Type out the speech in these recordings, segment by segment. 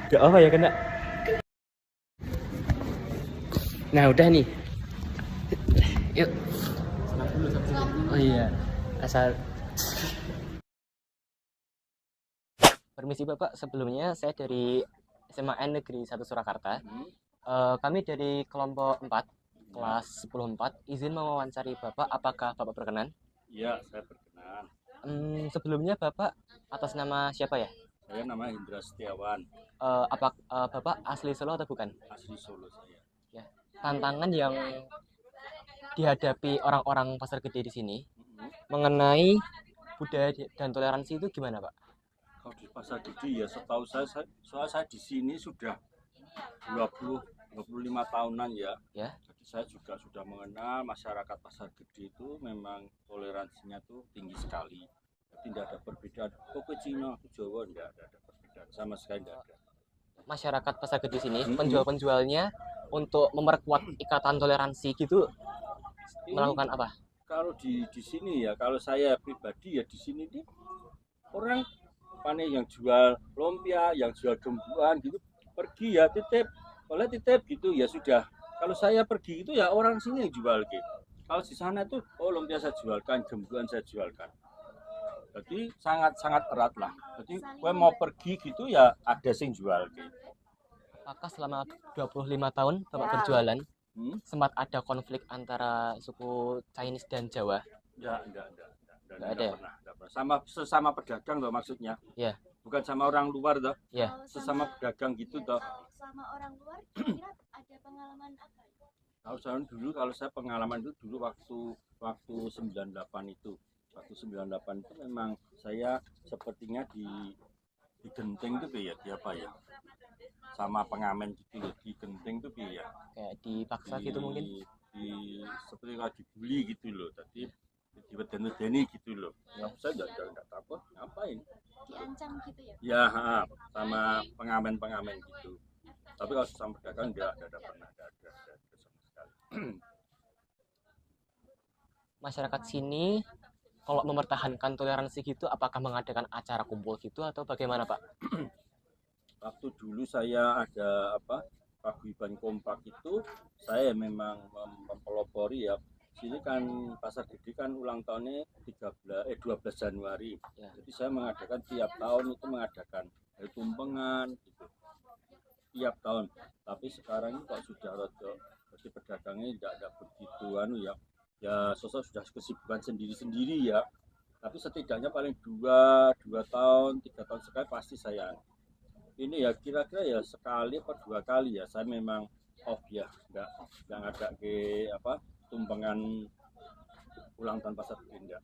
Gak apa ya kena. Nah udah nih. Yuk. Salam dulu sama sini. Oh iya. Asal. Permisi Bapak, sebelumnya saya dari SMA Negeri 1 Surakarta. Kami dari kelompok 4, kelas 10-4, izin mewawancari Bapak, apakah Bapak berkenan? Iya, saya berkenan. Sebelumnya Bapak atas nama siapa ya? Saya nama Indra Setiawan, Bapak asli Solo atau bukan? asli Solo saya. Ya. Tantangan yang dihadapi orang-orang Pasar Gede di sini mengenai budaya dan toleransi itu gimana Pak? Kalau di Pasar Gede ya setahu soal saya di sini sudah 25 tahunan ya. Ya. Jadi saya juga sudah mengenal masyarakat Pasar Gede itu memang toleransinya tuh tinggi sekali. Jadi tidak ada perbedaan. Kok ke Cina, ke Jawa tidak ada perbedaan sama sekali tidak ada. Masyarakat Pasar Gede sini, penjual-penjualnya untuk memperkuat ikatan toleransi gitu melakukan apa? Kalau di sini ya, kalau saya pribadi ya di sini nih orang panen yang jual lumpia, yang jual gembuan gitu pergi ya titip, oleh titip gitu ya sudah. Kalau saya pergi itu ya orang sini yang jual gitu. Kalau di sana itu oh lumpia saya jualkan, gembuan saya jualkan. Jadi sangat erat lah. Jadi gue mau pergi gitu ya ada sing jual gitu. Apakah selama 25 tahun Bapak berjualan sempat ada konflik antara suku Chinese dan Jawa? Enggak ada ya? Pernah. Sama sesama pedagang loh maksudnya. Ya. Bukan sama orang luar toh. Ya. Sesama pedagang gitu toh. Sama orang luar kira ada pengalaman apa? Kalau saya pengalaman itu dulu waktu 98 itu. Waktu 98 itu memang saya sepertinya di genting tuh ya, di apa ya? Sama pengamen gitu loh, di genting tuh ya. Kayak dipaksa gitu mungkin. Seperti lagi dibully gitu loh. Tadi di wedeni gitu loh. Ya. Saya enggak takut, ngapain? Diancam gitu ya? Ya, sama pengamen-pengamen gitu. Tapi kalau sama pedagang enggak ada pernah ada sama sekali. Masyarakat sini kalau mempertahankan toleransi gitu apakah mengadakan acara kumpul gitu atau bagaimana Pak? Waktu dulu saya ada paguyuban kompak itu saya memang mempelopori ya. Sini kan Pasar Gede kan ulang tahunnya 12 Januari. Ya. Jadi saya mengadakan tiap tahun itu mengadakan hari tumpengan gitu. Tiap tahun. Tapi sekarang ini kok sudah rada jadi pedagangnya tidak ada begitu ya. Ya sosok sudah kesibukan sendiri-sendiri ya. Tapi setidaknya paling 2 tahun, 3 tahun sekali pasti saya ini ya kira-kira ya sekali atau 2 kali ya saya memang off ya nggak ada ke tumpengan ulang tahun Pasar Gede enggak.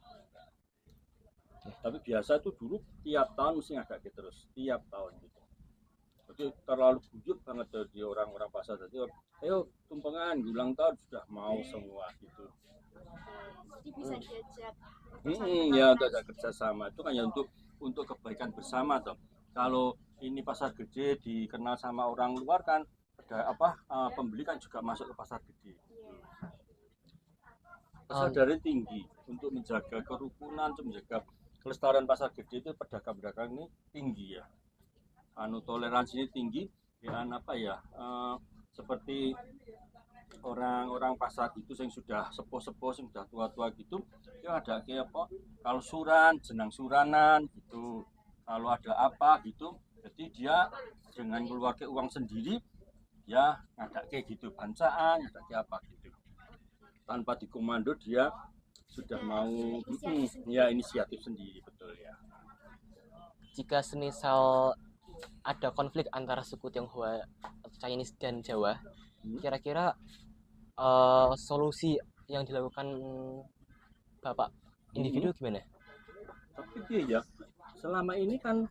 Tapi biasa itu dulu tiap tahun mesti ada gitu terus tiap tahun gitu. Jadi terlalu buyut banget dari orang-orang pasar. Jadi ayo tumpengan ulang tahun sudah mau semua gitu. Jadi bisa diajak Ya untuk ada kerjasama itu kan ya untuk kebaikan bersama toh. Kalau ini Pasar Gede dikenal sama orang luar kan ada pembeli kan juga masuk ke Pasar Gede. Kesadaran tinggi untuk menjaga kerukunan, untuk menjaga kelestarian Pasar Gede itu pedagang-pedagang ini tinggi ya. Toleransinya tinggi dengan seperti orang-orang pasar itu yang sudah sepuh-sepuh, yang sudah tua-tua gitu, ya ada kayak kalau jenang suranan gitu, kalau ada apa gitu, jadi dia dengan keluarga uang sendiri, dia ada kayak gitu bancaan, ada kayak apa gitu, tanpa dikomando dia sudah mau inisiatif sendiri betul ya. Jika semisal ada konflik antara suku Tionghoa, Chinese dan Jawa, kira-kira solusi yang dilakukan Bapak individu gimana? Tapi dia ya selama ini kan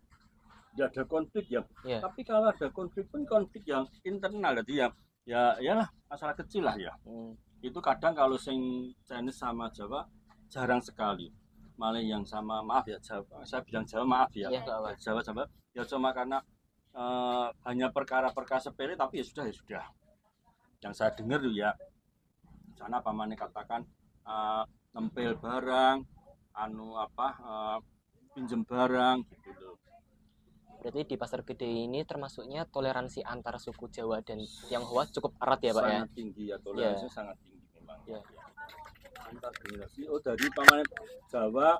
tidak ada konflik ya. Tapi kalau ada konflik pun konflik yang internal jadi ya masalah kecil lah ya. Itu kadang kalau sing Chinese sama Jawa jarang sekali. Malah yang sama maaf ya Jawa, saya bilang Jawa maaf ya. Jawa ya cuma karena hanya perkara-perkara sepele tapi ya sudah. Yang saya dengar tuh ya sana pamannya katakan nempel barang pinjem barang gitu loh. Berarti di Pasar Gede ini termasuknya toleransi antar suku Jawa dan Tionghoa cukup erat ya Pak ya? Sangat tinggi ya, toleransi sangat tinggi memang. Ya. Antar generasi. Oh, dari paman Jawa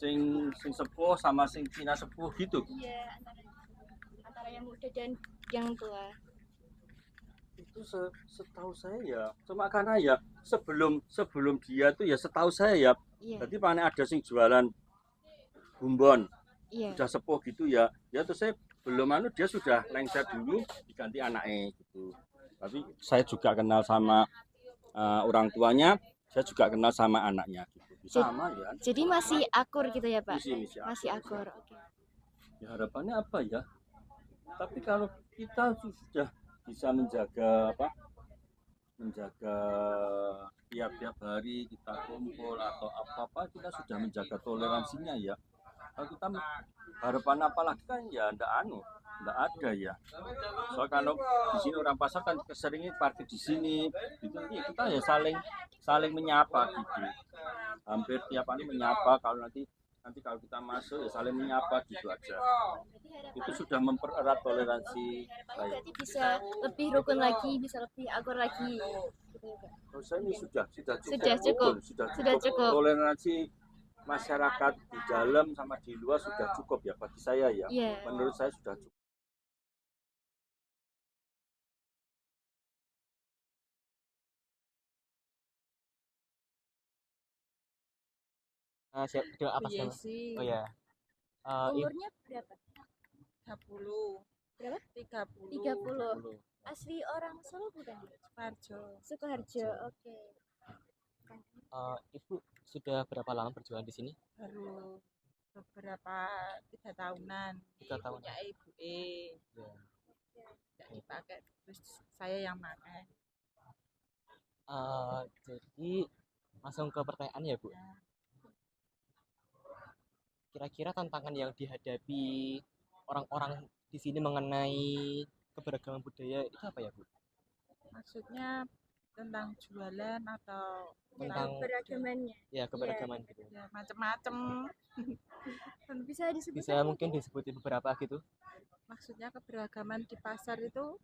sing sepuh sama sing Cina sepuh gitu. Iya, antara yang muda dan yang tua. Itu setahu saya ya, cuma karena ya sebelum dia tuh ya setahu saya ya, Iya. berarti paling ada sing jualan bumbon, Iya. sudah sepuh gitu ya, terus saya belum dia sudah lengser dulu diganti anaknya gitu. Tapi saya juga kenal sama orang tuanya, saya juga kenal sama anaknya gitu. Sama ya. Jadi masih akur gitu ya Pak? Masih akur. Oke. Ya harapannya apa ya? Tapi kalau kita sudah bisa menjaga tiap-tiap hari kita kumpul atau apa kita sudah menjaga toleransinya ya. Kalau kita harapan apa lagi kan ya enggak ada ya. Soal kalau di sini orang pasar kan seringnya parkir di sini, gitu kita ya saling menyapa gitu. Hampir tiap hari menyapa, kalau nanti kalau kita masuk ya saling menyapa gitu aja. Itu sudah mempererat toleransi. Berarti bisa lebih rukun lagi, bisa lebih akur lagi. Gitu ya Pak? Menurut saya ini sudah cukup. Sudah cukup. Toleransi masyarakat di dalam sama di luar sudah cukup ya bagi saya ya. Iya. Menurut saya sudah cukup. Siapa apa Iya nama? sih. Oh ya. Umurnya berapa? 30. Berapa? 30. 30. Asli orang Solo bukan? Sukoharjo. Sukoharjo. Oke. Ibu sudah berapa lama berjualan di sini? Baru beberapa 3 tahunan. 3 tahun. Punya ibu Ya. nggak dipakai, terus saya yang pakai. Jadi langsung ke pertanyaan ya Bu. Ya. Kira-kira tantangan yang dihadapi orang-orang di sini mengenai keberagaman budaya itu apa ya Bu? Maksudnya tentang jualan atau Tentang Keberagamannya. ya keberagaman gitu. ya macam-macam. Bisa disebut? Bisa mungkin disebutin beberapa gitu. Maksudnya keberagaman di pasar itu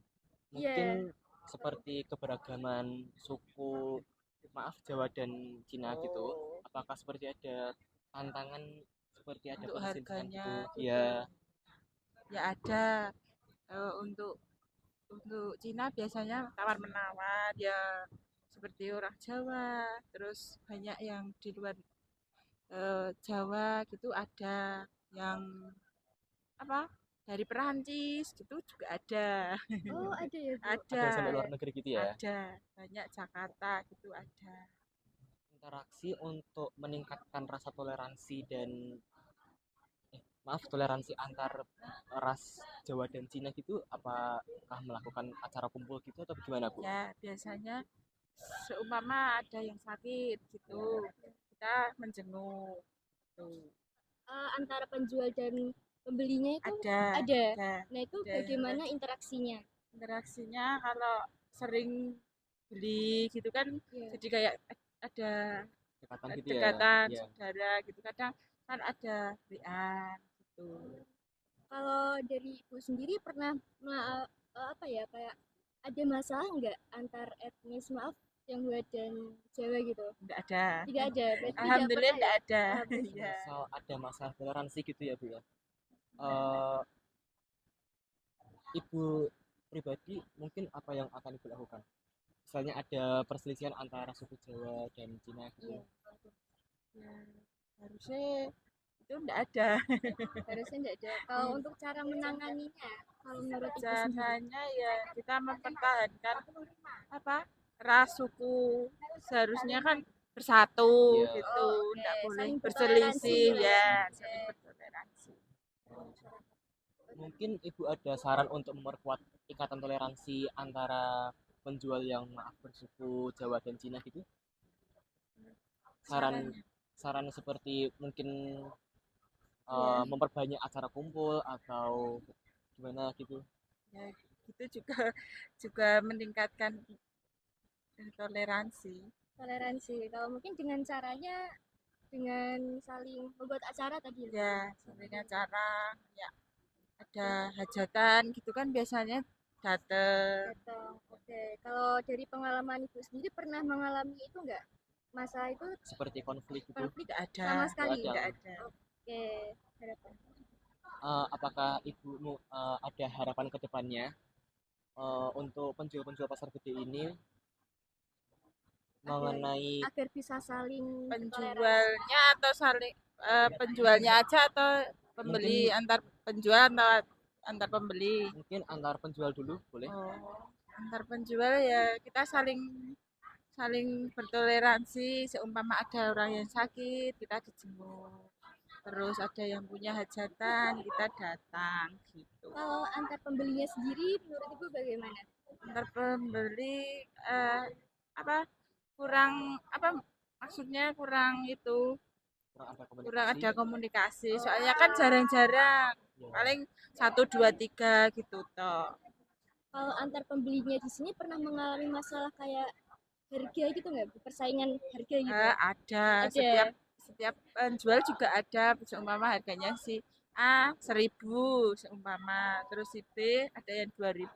Mungkin seperti keberagaman suku, maaf Jawa dan Cina gitu. Apakah seperti ada tantangan seperti ada untuk perselisihan harganya gitu? Ya, ya ada. Untuk Cina biasanya tawar menawar ya, seperti orang Jawa, terus banyak yang di luar Jawa gitu, ada yang apa dari Perancis gitu juga ada. Oh, ada ya Bu? Ada sampai luar negeri gitu ya. ada banyak, Jakarta gitu ada. Interaksi untuk meningkatkan rasa toleransi dan toleransi antar ras Jawa dan Cina gitu, apakah melakukan acara kumpul gitu atau gimana Bu? Ya biasanya seumpama ada yang sakit gitu, kita menjenguk tuh. Antara penjual dan pembelinya itu Ada. Nah, itu Ada. bagaimana interaksinya? Interaksinya kalau sering beli gitu kan, jadi kayak ada Dekatan gitu ya. dekatan Ya. saudara gitu, kadang kan ada WA gitu. Kalau dari Ibu sendiri pernah kayak ada masalah nggak antar etnis, maaf, Tionghoa dan Jawa gitu? Nggak ada. Tidak ada. Berarti Alhamdulillah tidak nggak ada. Alhamdulillah. Iya. Misal ada masalah toleransi gitu ya Bu ya. Ibu pribadi mungkin apa yang akan Ibu lakukan? Misalnya ada perselisihan antara suku Jawa dan Cina gitu. Ya, harusnya itu enggak ada. Harusnya tidak ada. Kalau untuk cara menanganinya, kalau menurut Ibu sendiri? Caranya ya kita mempertahankan ras suku, seharusnya kan bersatu Iya. gitu, enggak boleh saling berselisih bertoleransi. ya, saling bertoleransi. Mungkin Ibu ada saran untuk memperkuat ikatan toleransi antara penjual yang bersuku Jawa dan Cina gitu? Saran seperti mungkin memperbanyak acara kumpul atau gimana gitu? Ya, itu juga meningkatkan toleransi. Kalau mungkin dengan caranya dengan saling membuat acara tadi. Ya, saling acara, ya ada hajatan gitu kan biasanya datang. Datang. Oke, kalau dari pengalaman Ibu sendiri pernah mengalami itu enggak? Masa itu Seperti konflik gitu. konflik Tidak ada, sama sekali? Nggak tidak ada. ada. Oke, harapan. Apakah ibumu ada harapan ke depannya untuk penjual-penjual pasar gede ini mengenai Agar bisa saling bertoleransi. Penjualnya atau saling penjualnya aja atau pembeli antar penjual atau antar pembeli? mungkin antar penjual dulu boleh? Oh, antar penjual ya kita saling bertoleransi. Seumpama ada orang yang sakit kita dijenguk, terus ada yang punya hajatan kita datang gitu. Kalau antar pembelinya sendiri menurut Ibu bagaimana? Antar pembeli apa kurang apa maksudnya kurang itu kurang ada komunikasi soalnya kan jarang-jarang Ya. paling 1 2 3 gitu toh. Kalau antar pembelinya di sini pernah mengalami masalah kayak harga gitu nggak? Bu? Persaingan harga gitu? Ada setiap penjual juga ada seumpama harganya si A 1.000 seumpama terus si B ada yang 2.000.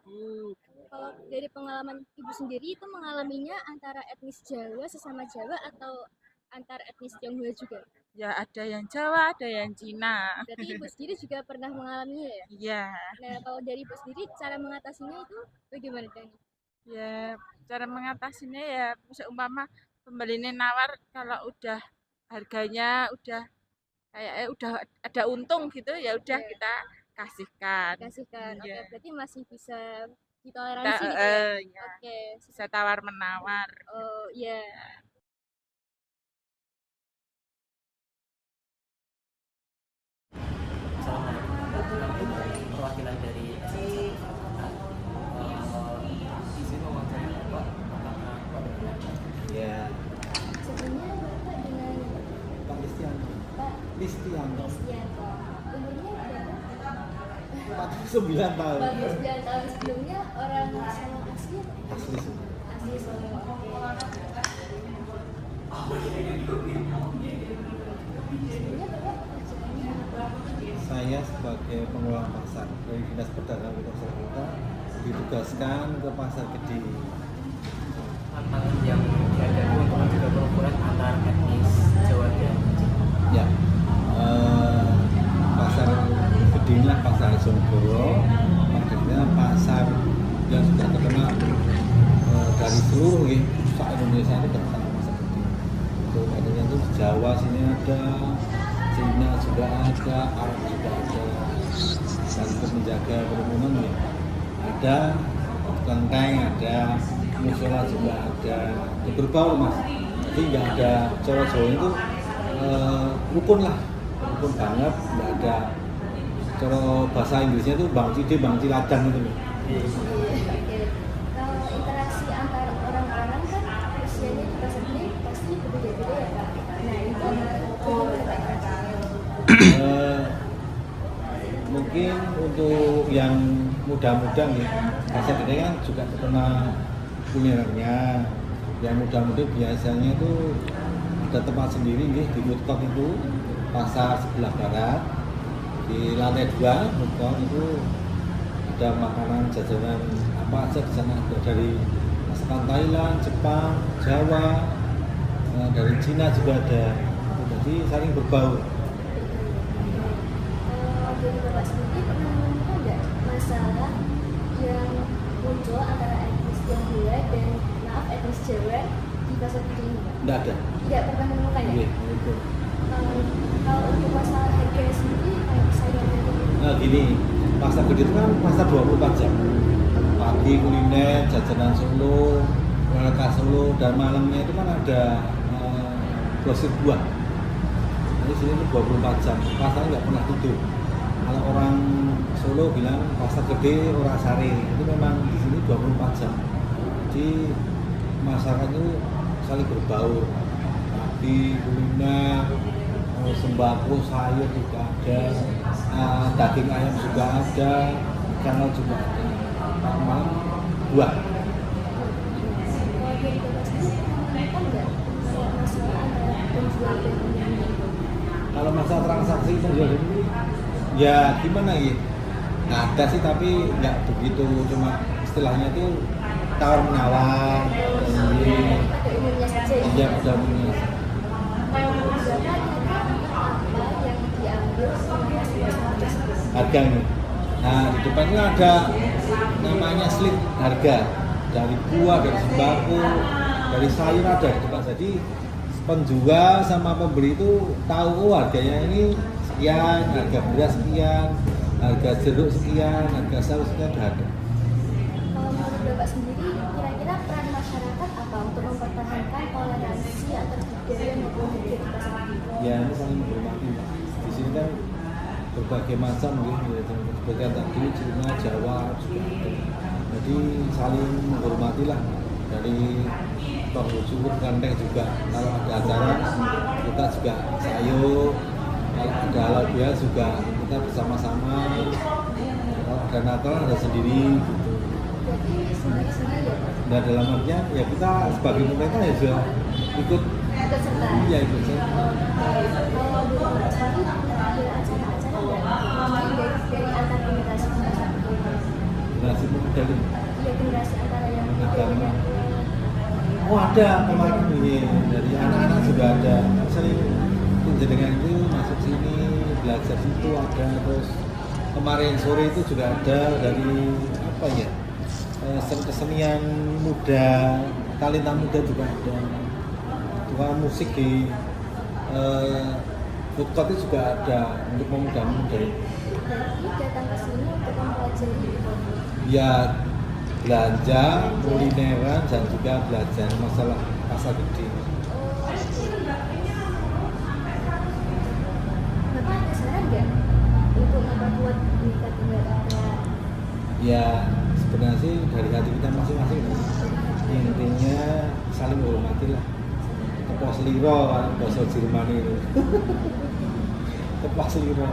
Kalau dari pengalaman Ibu sendiri itu mengalaminya antara etnis Jawa sesama Jawa atau antar etnis Tionghoa juga? Ya ada yang Jawa ada yang Cina. Berarti Ibu sendiri juga pernah mengalaminya ya? Iya. Nah, kalau dari Ibu sendiri cara mengatasinya itu bagaimana Dani? Ya cara mengatasinya ya seumpama pembelinya nawar kalau udah harganya udah kayak udah ada untung gitu ya udah Iya. kita kasihkan. Kasihkan. Oke, Iya. berarti masih bisa Kita, ditoleransi gitu ya? ya, Oke. bisa tawar menawar. Oh, iya. Assalamualaikum, perwakilan dari izin mewawancari Bapak apakah Ya, Sebelumnya Bapak dengan Pak Listianto. Pak Listianto. Kristianto. Umurnya berapa? 49 tahun. 49 tahun. Sebelumnya orang Solo asli apa? Asli semua. Asli Solo. Oke. Sebelumnya Bapak kerjaannya apa? Saya sebagai pengelola pasar dari Dinas Perdagangan Kota Surakarta ditugaskan ke Pasar Gede. tantangan yang dihadapi untuk mencegah pengukuran antar etnis Jawa dan Cina? Ya, Pasar Gede inilah Pasar Jonegoro. Maksudnya pasar yang sudah terkenal dari seluruh Indonesia itu terkenal Pasar Gede. Untuk adanya itu di Jawa sini ada, Cina juga ada, Arab juga ada. Dan untuk menjaga kerumunan ya ada, kelenteng ada, musola juga ada, ya berbau mas. Jadi nggak ada Jawa itu rukun lah, rukun banget, nggak ada. Cara bahasa Inggrisnya itu bang cide, bang ciladang gitu loh. Oke. Kalau interaksi antar orang-orang kan usianya juga sedih pasti berbeda-beda ya Pak. Nah itu bagaimana Pak? Mungkin untuk yang muda-muda nih, Pasar Gede kan juga terkenal kulinernya. Yang muda-muda biasanya itu ada tempat sendiri nih di food court itu, pasar sebelah barat. Di lantai 2 food court itu ada makanan jajanan apa aja di sana, ada dari masakan Thailand, Jepang, Jawa, dari Cina juga ada. Jadi saling berbau. Dari Bapak sendiri pernah menemukan nggak masalah yang muncul antara etnis Tionghoa dan etnis Jawa di pasar gede ini Pak? Tidak ada. Tidak pernah menemukan ya? Iya, itu. Kalau untuk masalah harga sendiri kayak persaingannya itu Nah gini, pasar gede itu kan pasar 24 jam. Pagi kuliner, jajanan Solo, khas Solo, dan malamnya itu kan ada grosir buah. Jadi sini itu 24 jam, pasarnya nggak pernah tidur. Kalau orang Solo bilang pasar gede ora sare, itu memang di sini 24 jam. Jadi masyarakat itu saling berbau. Pagi kuliner, sembako, sayur juga ada, daging ayam juga ada, ikan laut juga ada, malam buah. kalau dari Bapak sendiri pernah menemukan nggak kayak masalah antara penjual dan pembeli? Kalau masalah transaksi penjual ini, ya gimana ya? ada sih tapi nggak begitu, cuma istilahnya itu tawar menawar. Pada umumnya saja ya. Iya pada umumnya. Kalau menurut Bapak kira-kira apa yang diambil sama mas-mas tersebut? Harganya. Nah di depannya ada namanya slip harga dari buah, dari sembako, dari sayur ada di depan. Jadi penjual sama pembeli itu tahu oh harganya ini sekian, harga beras sekian, harga jeruk sekian, harga saus sekian udah ada. Kalau menurut Bapak sendiri, kira-kira peran masyarakat apa untuk mempertahankan toleransi antar budaya maupun identitas kita? Ya ini saling menghormati. Di sini kan berbagai macam mungkin ya, seperti tadi Cina, Jawa juga ada. Jadi saling menghormati lah. Dari penghujung gandeng juga kalau ada acara kita juga sayur, kalau ada halal bihalal juga kita bersama-sama, kalau ada Natal ada sendiri gitu. Berarti sendiri-sendiri ya Pak? Nah dalam artian ya kita sebagai pemerintah ya juga ikut Ikut serta? iya ikut serta. Kalau di Bapak sendiri ada acara-acara nggak? Mungkin dari antar generasi Generasi muda ini iya generasi antara yang muda agama. dengan tua. Oh ada kemarin ini dari anak-anak juga ada. Sering jenengan itu masuk sini belajar situ ada, terus kemarin sore itu juga ada dari apa ya kesenian muda, talenta muda juga ada. Tukang musik di food court itu juga ada untuk pemuda-pemuda. Berarti datang ke sini untuk mempelajari Ya belanja, kulineran dan juga belajar masalah pasar gede. Bapak ada saran nggak untuk memperkuat Bhinneka Tunggal Ika? Ya sebenarnya sih dari hati kita masing-masing. Intinya saling menghormati lah. Tepos liro bahasa Jerman itu. Tepos liro.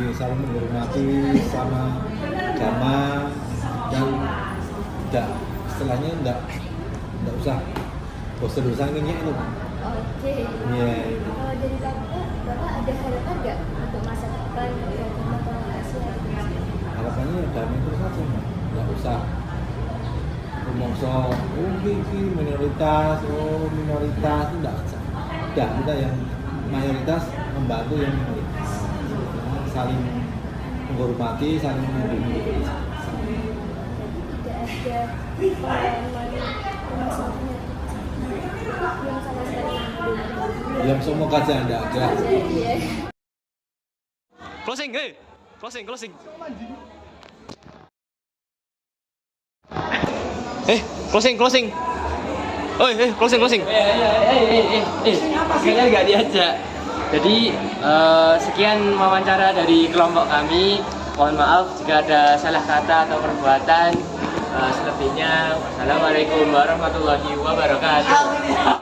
Ya, saling menghormati sama agama dan tidak istilahnya tidak usah bosan-bosan ngenyek itu. Oke. Iya. Kalau dari Bapak ada harapan nggak untuk masa depan beragama toleransi hari ini? Harapannya ya damai terus saja, nggak usah rumongso minoritas itu nggak usah. Udah kita yang mayoritas membantu yang minoritas, saling menghormati, saling melindungi. Tidak ada pengalaman permasalahan yang sama sekali belum. Yang semua kajian tidak ada. Iya. Closing, hey, closing. Closing. Closing. Kayaknya nggak diajak. Jadi sekian wawancara dari kelompok kami. Mohon maaf jika ada salah kata atau perbuatan. Selebihnya, wassalamualaikum warahmatullahi wabarakatuh.